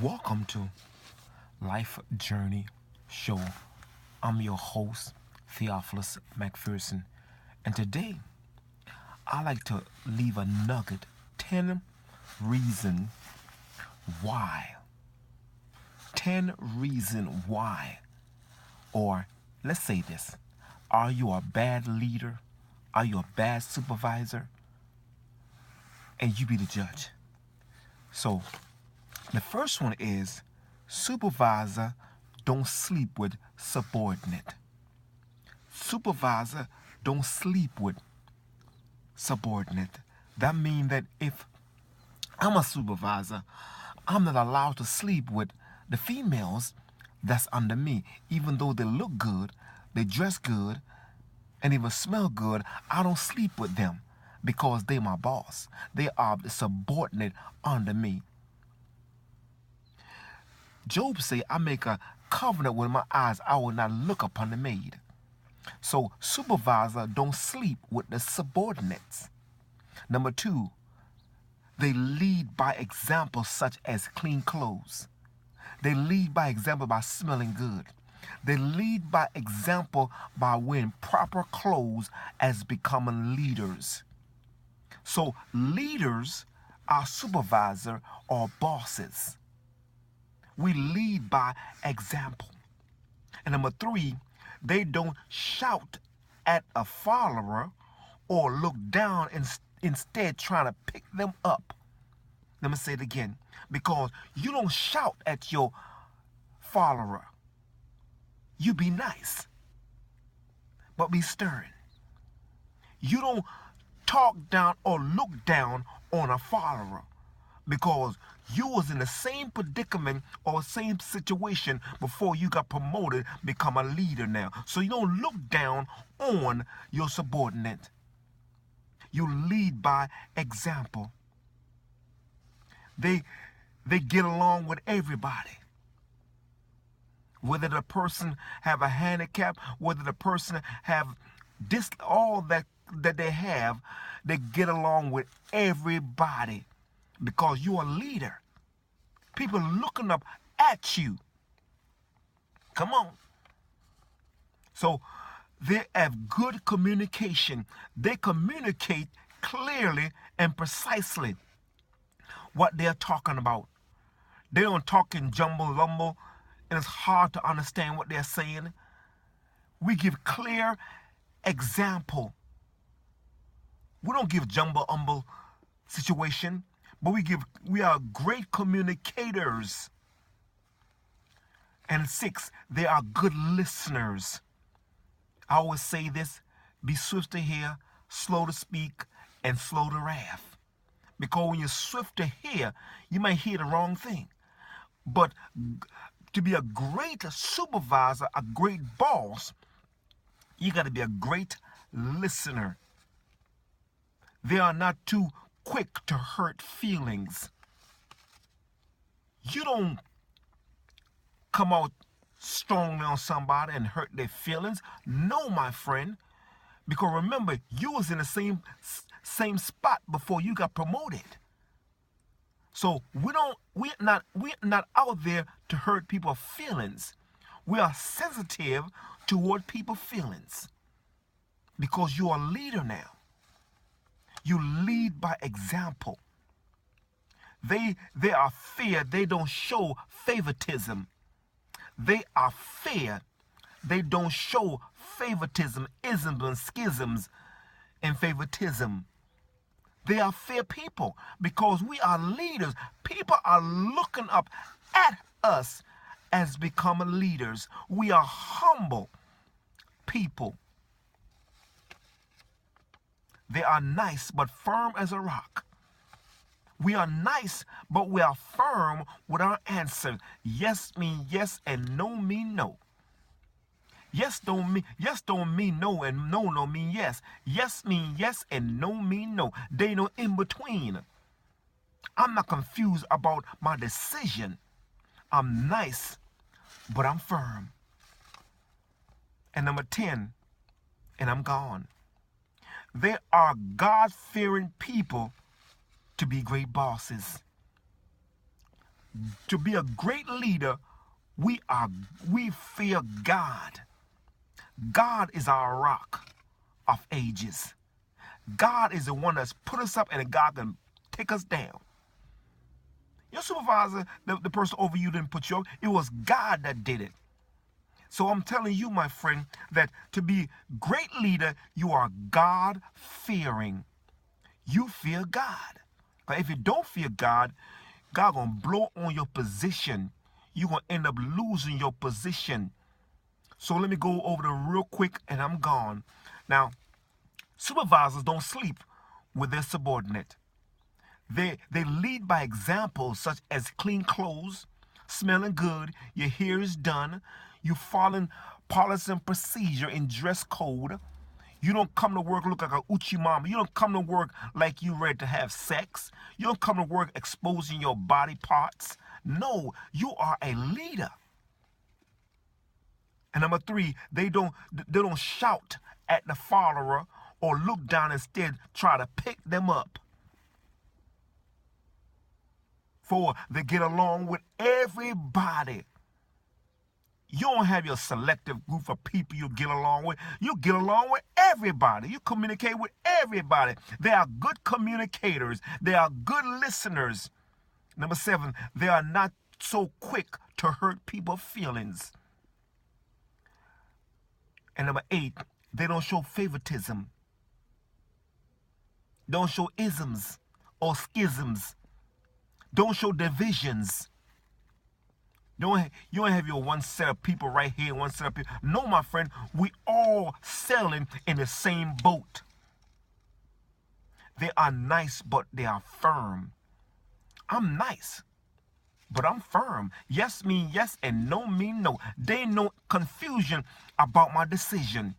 Welcome to Life Journey Show. I'm your host, Theophilus McPherson, and today I like to leave a nugget 10 reasons why. 10 reasons why. Or let's say this: are you a bad leader? Are you a bad supervisor? And you be the judge. So, the first one is supervisor don't sleep with subordinate. Supervisor don't sleep with subordinate. That means that if I'm a supervisor, I'm not allowed to sleep with the females that's under me. Even though they look good, they dress good, and even smell good, I don't sleep with them because they're my boss. They are the subordinate under me. Job say, I make a covenant with my eyes, I will not look upon the maid. So supervisor don't sleep with the subordinates. Number 2, they lead by example such as clean clothes. They lead by example by smelling good. They lead by example by wearing proper clothes as becoming leaders. So leaders are supervisor or bosses. We lead by example. And number 3, they don't shout at a follower or look down and instead trying to pick them up. Let me say it again. Because you don't shout at your follower. You be nice, but be stern. You don't talk down or look down on a follower because you was in the same predicament or same situation before you got promoted, become a leader now. So you don't look down on your subordinate. You lead by example. They get along with everybody. Whether the person have a handicap, whether the person have this, all that they have, they get along with everybody because you're a leader. People looking up at you. Come on. So they have good communication. They communicate clearly and precisely what they're talking about. They don't talk in jumble lumble and it's hard to understand what they're saying. We give clear example. We don't give jumble umble situation, but we are great communicators. And 6, they are good listeners. I always say this: be swift to hear, slow to speak, and slow to wrath. Because when you're swift to hear, you might hear the wrong thing. But to be a great supervisor, a great boss, you got to be a great listener. They are not too quick to hurt feelings. You don't come out strongly on somebody and hurt their feelings. No, my friend. Because remember, you was in the same spot before you got promoted. So we're not out there to hurt people's feelings. We are sensitive toward people's feelings. Because you are a leader now. You lead by example. They are fair. They don't show favoritism. They are fair. They don't show favoritism, isms and schisms and favoritism. They are fair people because we are leaders. People are looking up at us as becoming leaders. We are humble people. They are nice but firm as a rock. We are nice, but we are firm with our answer. Yes mean yes and no mean no. Yes don't mean no and no don't mean yes. Yes mean yes and no mean no. They no in between. I'm not confused about my decision. I'm nice, but I'm firm. And number 10, and I'm gone. They are God-fearing people to be great bosses. To be a great leader, we fear God. God is our rock of ages. God is the one that's put us up, and God can take us down. Your supervisor, the person over you didn't put you up. It was God that did it. So I'm telling you, my friend, that to be great leader, you are God-fearing. You fear God. But if you don't fear God, God gonna blow on your position. You're gonna end up losing your position. So let me go over the real quick and I'm gone. Now, supervisors don't sleep with their subordinate. They lead by examples such as clean clothes, smelling good, your hair is done, you following policy and procedure in dress code. You don't come to work look like a uchi mama. You don't come to work like you ready to have sex. You don't come to work exposing your body parts. No, you are a leader. And number three, they don't shout at the follower or look down, instead try to pick them up. Four, they get along with everybody. You don't have your selective group of people you get along with. You get along with everybody. You communicate with everybody. They are good communicators. They are good listeners. Number seven, they are not so quick to hurt people's feelings. And number eight, they don't show favoritism. Don't show isms or schisms. Don't show divisions. You don't have your one set of people right here, one set of people. No, my friend, we all sailing in the same boat. They are nice, but they are firm. I'm nice, but I'm firm. Yes mean yes and no mean no. There ain't no confusion about my decision.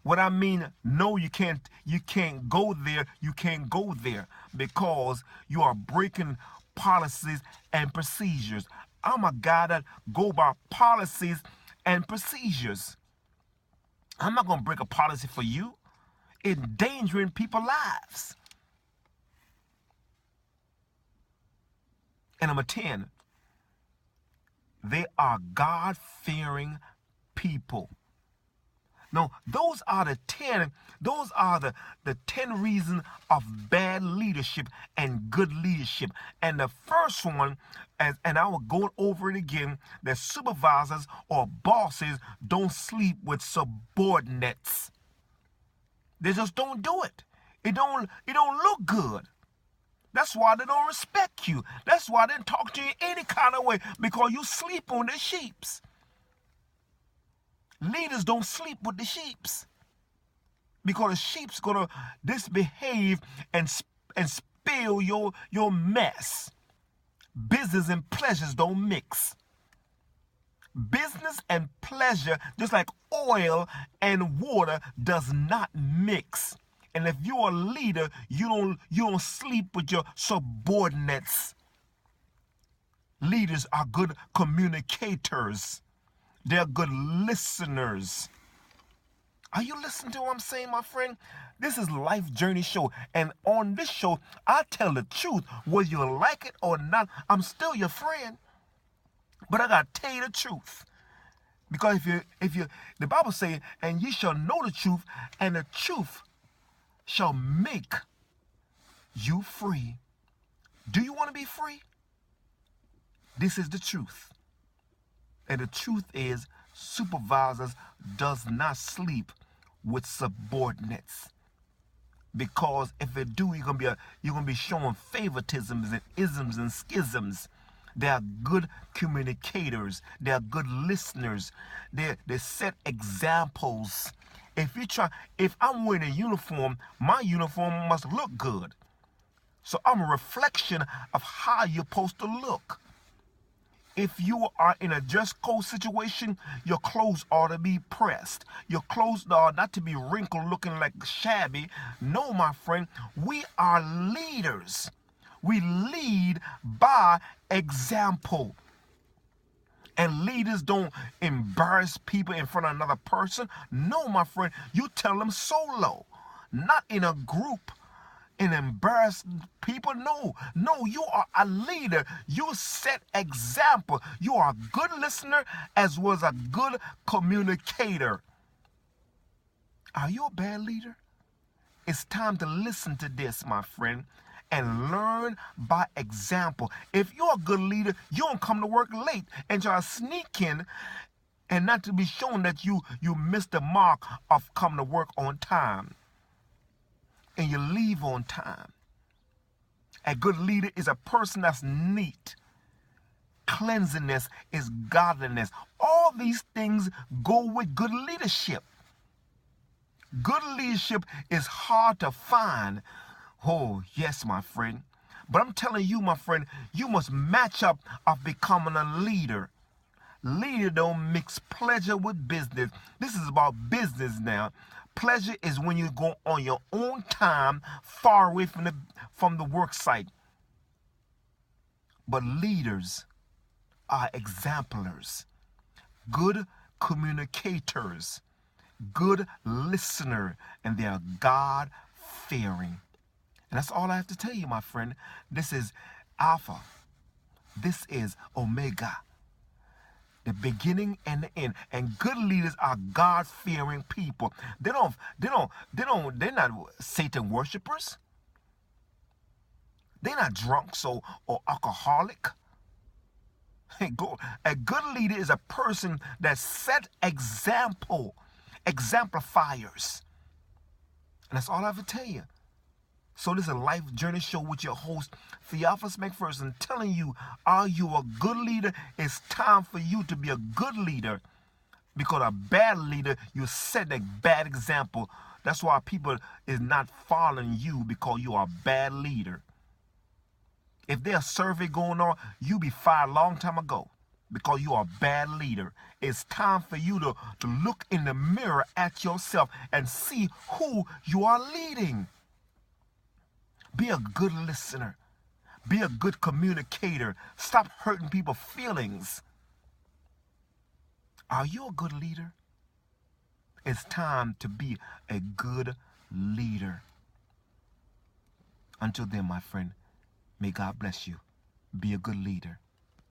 What I mean, no, you can't go there, you can't go there because you are breaking policies and procedures. I'm a guy that go by policies and procedures. I'm not going to break a policy for you. Endangering people's lives. And number 10, they are God-fearing people. No, those are the 10 reasons of bad leadership and good leadership. And the first one, and I will go over it again, that supervisors or bosses don't sleep with subordinates. They just don't do it. It don't look good. That's why they don't respect you. That's why they don't talk to you any kind of way, because you sleep on the sheeps. Leaders don't sleep with the sheeps because the sheep's gonna misbehave and spill your mess. Business and pleasures don't mix. Business and pleasure, just like oil and water, does not mix. And if you're a leader, you don't sleep with your subordinates. Leaders are good communicators. They're good listeners. Are you listening to what I'm saying, my friend? This is Life Journey Show. And on this show, I tell the truth. Whether you like it or not, I'm still your friend. But I got to tell you the truth. Because if you, the Bible says, and ye shall know the truth, and the truth shall make you free. Do you want to be free? This is the truth. And the truth is, supervisors does not sleep with subordinates. Because if they do, you're gonna be showing favoritisms and isms and schisms. They are good communicators. They are good listeners. They set examples. If I'm wearing a uniform, my uniform must look good. So I'm a reflection of how you're supposed to look. If you are in a dress code situation, your clothes ought to be pressed. Your clothes are not to be wrinkled, looking like shabby. No, my friend, we are leaders. We lead by example. And leaders don't embarrass people in front of another person. No, my friend, you tell them solo, not in a group. and embarrass people. No, no, you are a leader. You set example. You are a good listener as well as a good communicator. Are you a bad leader? It's time to listen to this, my friend, and learn by example. If you're a good leader, you don't come to work late and try to sneak in and not to be shown that you missed the mark of coming to work on time. And you leave on time. A good leader is a person that's neat. Cleanliness is godliness. All these things go with good leadership. Good leadership is hard to find. Oh, yes, my friend. But I'm telling you, my friend, you must match up of becoming a leader. Leader don't mix pleasure with business. This is about business now. Pleasure is when you go on your own time, far away from the work site. But leaders are exemplars, good communicators, good listener, and they are God-fearing. And that's all I have to tell you, my friend. This is Alpha. This is Omega. The beginning and the end. And good leaders are God-fearing people. They're not Satan worshipers. They're not drunks or alcoholic. A good leader is a person that set example, exemplifiers. And that's all I have to tell you. So this is a life journey show with your host, Theophilus McPherson, telling you, are you a good leader? It's time for you to be a good leader. Because a bad leader, you set a bad example. That's why people is not following you, because you are a bad leader. If there's a survey going on, you be fired a long time ago because you are a bad leader. It's time for you to look in the mirror at yourself and see who you are leading. Be a good listener. Be a good communicator. Stop hurting people's feelings. Are you a good leader? It's time to be a good leader. Until then, my friend, may God bless you. Be a good leader.